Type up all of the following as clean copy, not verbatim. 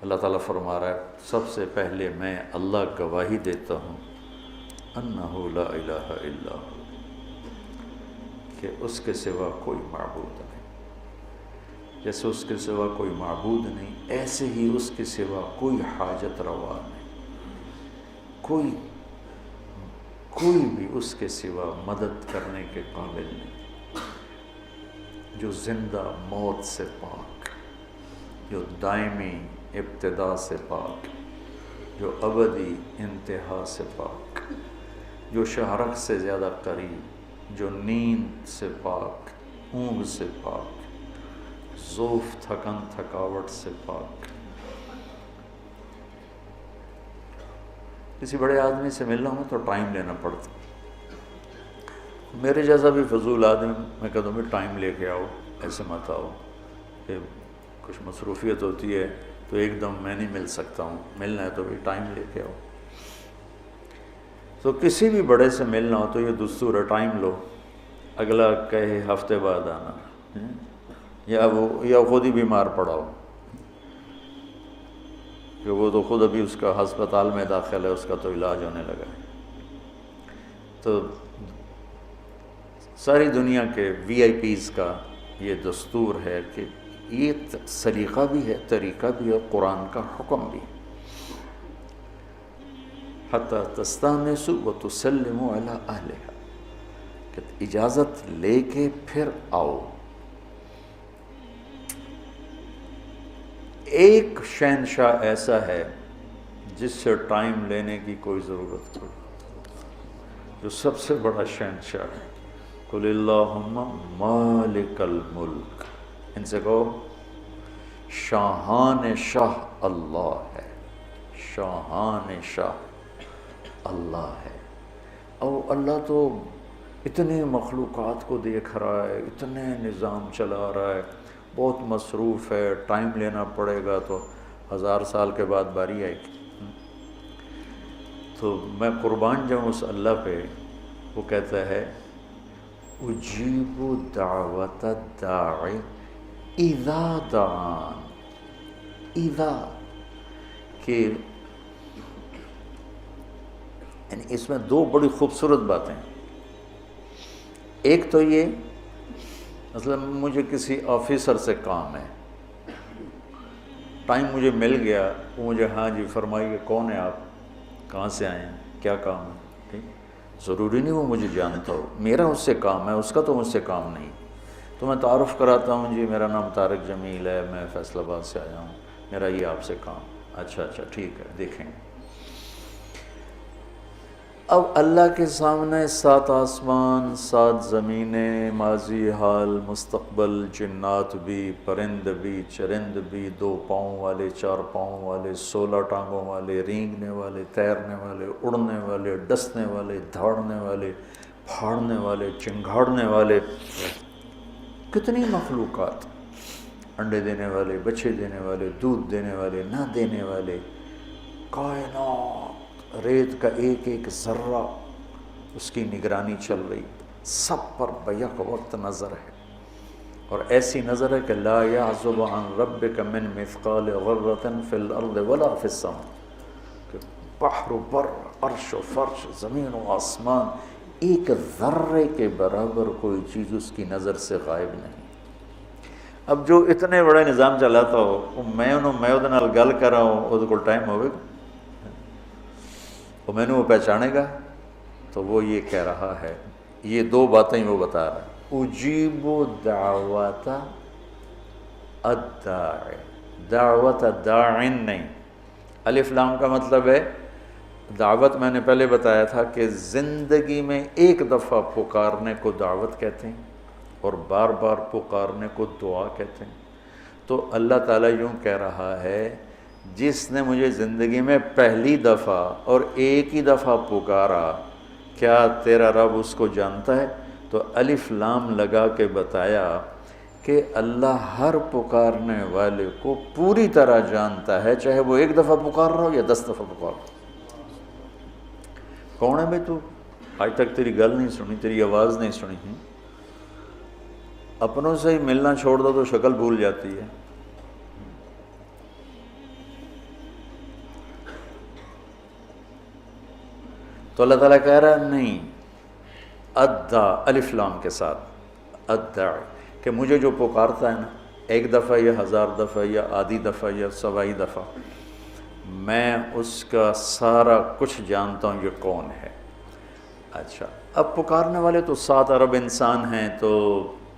اللہ تعالیٰ فرما رہا ہے سب سے پہلے میں اللہ گواہی دیتا ہوں انہ لا الہ الا ہو، کہ اس کے سوا کوئی معبود نہیں، جیسے اس کے سوا کوئی معبود نہیں ایسے ہی اس کے سوا کوئی حاجت روا نہیں، کوئی بھی اس کے سوا مدد کرنے کے قابل نہیں، جو زندہ موت سے پاک، جو دائمی ابتدا سے پاک، جو ابدی انتہا سے پاک، جو شہرک سے زیادہ قریب، جو نیند سے پاک، اونگ سے پاک، ذوف تھکن تھکاوٹ سے پاک۔ کسی بڑے آدمی سے ملنا ہو تو ٹائم لینا پڑتا، میرے جیسا بھی فضول آدمی میں کہتا ہوں ٹائم لے کے آؤ، ایسے مت آؤ کہ کچھ مصروفیت ہوتی ہے تو ایک دم میں نہیں مل سکتا ہوں، ملنا ہے تو بھی ٹائم لے کے آؤ۔ تو کسی بھی بڑے سے ملنا ہو تو یہ دستور ہے، ٹائم لو، اگلا کہے ہفتے بعد آنا، یا خود ہی بیمار پڑا ہو کہ وہ تو خود ابھی اس کا ہسپتال میں داخل ہے، اس کا تو علاج ہونے لگا ہے۔ تو ساری دنیا کے وی آئی پیز کا یہ دستور ہے کہ یہ سلیقہ بھی ہے، طریقہ بھی ہے، قرآن کا حکم بھی ہے، حتیٰ تستانسوا وتسلموا علی اہلہا، کہ اجازت لے کے پھر آؤ۔ ایک شہنشاہ ایسا ہے جس سے ٹائم لینے کی کوئی ضرورت نہیں، جو سب سے بڑا شہنشاہ ہے۔ قل اللہم مالک الملک، ان سے کہو شاہان شاہ اللہ ہے، شاہان شاہ اللہ ہے۔ اور اللہ تو اتنے مخلوقات کو دیکھ رہا ہے، اتنے نظام چلا رہا ہے، بہت مصروف ہے، ٹائم لینا پڑے گا تو 1000 سال کے بعد باری آئے گی۔ تو میں قربان جاؤں اس اللہ پہ، وہ کہتا ہے اجیب دعوت الداعی اذا دعان، اذا، کہ یعنی اس میں دو بڑی خوبصورت باتیں، ایک تو یہ مثلا مجھے کسی آفیسر سے کام ہے، ٹائم مجھے مل گیا، وہ مجھے ہاں جی فرمائیے کون ہے آپ، کہاں سے آئے ہیں، کیا کام ہے، ٹھیک، ضروری نہیں وہ مجھے جانتا ہو، میرا اس سے کام ہے، اس کا تو مجھ سے کام نہیں، تو میں تعارف کراتا ہوں جی میرا نام طارق جمیل ہے، میں فیصل آباد سے آیا ہوں، میرا یہ آپ سے کام، اچھا ٹھیک ہے دیکھیں۔ اب اللہ کے سامنے 7 آسمان 7 زمینیں، ماضی حال مستقبل، جنات بھی، پرند بھی، چرند بھی، 2 پاؤں والے، 4 پاؤں والے، 16 ٹانگوں والے، رینگنے والے، تیرنے والے، اڑنے والے، ڈسنے والے، دھاڑنے والے، پھاڑنے والے، چنگھاڑنے والے، کتنی مخلوقات، انڈے دینے والے، بچے دینے والے، دودھ دینے والے، نہ دینے والے، کائنات، ریت کا ایک ایک ذرہ اس کی نگرانی چل رہی، سب پر بیک وقت نظر ہے، اور ایسی نظر ہے کہ لا یعزب عن ربک من مثقال ذرۃ فی الارض ولا فی السماء، کہ بحر و بر، عرش و فرش، زمین و آسمان، ایک ذرے کے برابر کوئی چیز اس کی نظر سے غائب نہیں۔ اب جو اتنے بڑے نظام چلاتا ہو، میں وہ نال گل کر رہا ہوں، وہ کو ٹائم ہوئے گا، اور میں نے وہ پہچانے گا، تو وہ یہ کہہ رہا ہے، یہ 2 باتیں وہ بتا رہا ہے، اجیب دعوت الداعی، دعوت داعن نہیں، الف لام کا مطلب ہے دعوت، میں نے پہلے بتایا تھا کہ زندگی میں ایک دفعہ پکارنے کو دعوت کہتے ہیں اور بار بار پکارنے کو دعا کہتے ہیں۔ تو اللہ تعالیٰ یوں کہہ رہا ہے جس نے مجھے زندگی میں پہلی دفعہ اور ایک ہی دفعہ پکارا، کیا تیرا رب اس کو جانتا ہے؟ تو الف لام لگا کے بتایا کہ اللہ ہر پکارنے والے کو پوری طرح جانتا ہے، چاہے وہ 1 دفعہ پکار رہا ہو یا 10 دفعہ پکار رہا ہو۔ کون ہے بھائی تو؟ آج تک تیری گل نہیں سنی، تیری آواز نہیں سنی، اپنوں سے ہی ملنا چھوڑ دو تو شکل بھول جاتی ہے۔ تو اللہ تعالیٰ کہہ رہا ہے نہیں، ادا الف لام کے ساتھ، ادا کہ مجھے جو پکارتا ہے نا، ایک دفعہ یا 1000 دفعہ یا آدھی دفعہ یا سوائی دفعہ، میں اس کا سارا کچھ جانتا ہوں یہ کون ہے۔ اچھا، اب پکارنے والے تو 7 ارب انسان ہیں، تو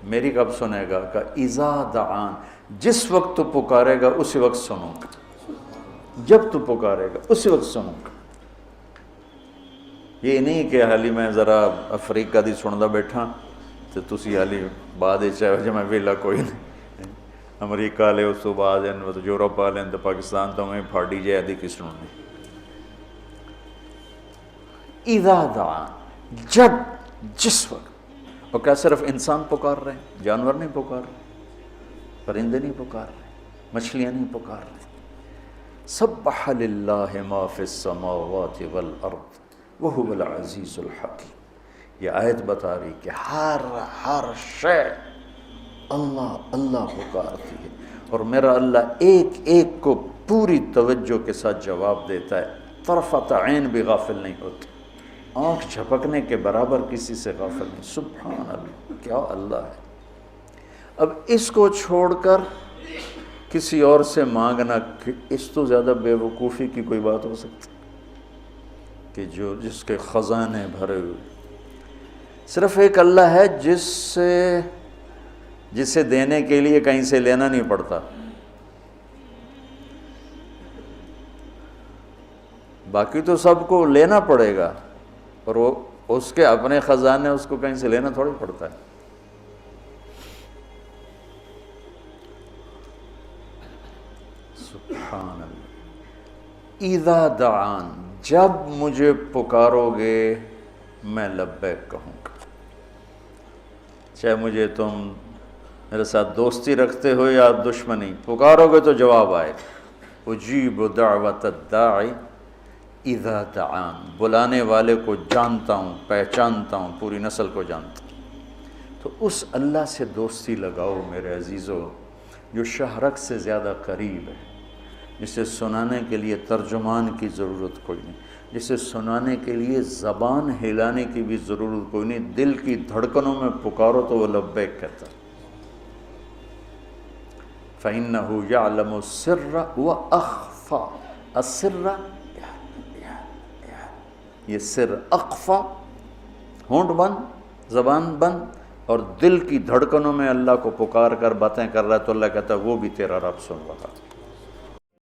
میری کب سنے گا؟ کہ اذا دعان، جس وقت تو پکارے گا اسی وقت سنوں گا، جب تو پکارے گا اسی وقت سنوں گا۔ یہ نہیں کہ حالی میں ذرا افریقہ دی سندا بیٹھا تو تسی حالی بعد چاہے میں ویلا کوئی نہیں، امریکہ والے اس تو بعد یورپ والے تو پاکستان تو میں پھاڑی جائے دی کی سننی۔ اذا دعان، جب، جس وقت۔ اور کیا صرف انسان پکار رہے ہیں؟ جانور نہیں پکار رہے، پرندے نہیں پکار رہے، مچھلیاں نہیں پکار رہے۔ سبح للہ ما فی السماوات والارض وہو العزیز الحکیم۔ یہ آیت بتا رہی کہ ہر شے اللہ اللہ پکارتی ہے، اور میرا اللہ ایک ایک کو پوری توجہ کے ساتھ جواب دیتا ہے، طرفۃ عین بھی غافل نہیں ہوتا، آنکھ جھپکنے کے برابر کسی سے غافل نہیں۔ سبحان اللہ، کیا اللہ ہے۔ اب اس کو چھوڑ کر کسی اور سے مانگنا، اس تو زیادہ بے وقوفی کی کوئی بات ہو سکتی کہ جس کے خزانے بھرے ہوئے۔ صرف ایک اللہ ہے جسے دینے کے لیے کہیں سے لینا نہیں پڑتا، باقی تو سب کو لینا پڑے گا، اور وہ اس کے اپنے خزانے، اس کو کہیں سے لینا تھوڑی پڑتا ہے۔ سبحان اللہ۔ اذا دعان، جب مجھے پکارو گے میں لبیک کہوں گا، چاہے مجھے تم میرے ساتھ دوستی رکھتے ہو یا دشمنی، پکارو گے تو جواب آئے گا۔ اجیب دعوت الداعی اذا دعان، بلانے والے کو جانتا ہوں، پہچانتا ہوں، پوری نسل کو جانتا ہوں۔ تو اس اللہ سے دوستی لگاؤ میرے عزیزو، جو شہرک سے زیادہ قریب ہے، جسے سنانے کے لیے ترجمان کی ضرورت کوئی نہیں، جسے سنانے کے لیے زبان ہلانے کی بھی ضرورت کوئی نہیں، دل کی دھڑکنوں میں پکارو تو وہ لبیک کہتا۔ فَإِنَّهُ يَعْلَمُ السِّرَّ وَأَخْفَى، السِّرَّ یہ سر، اخفا ہونٹ بند، زبان بند، اور دل کی دھڑکنوں میں اللہ کو پکار کر باتیں کر رہا ہے، تو اللہ کہتا ہے وہ بھی تیرا رب سن رہا۔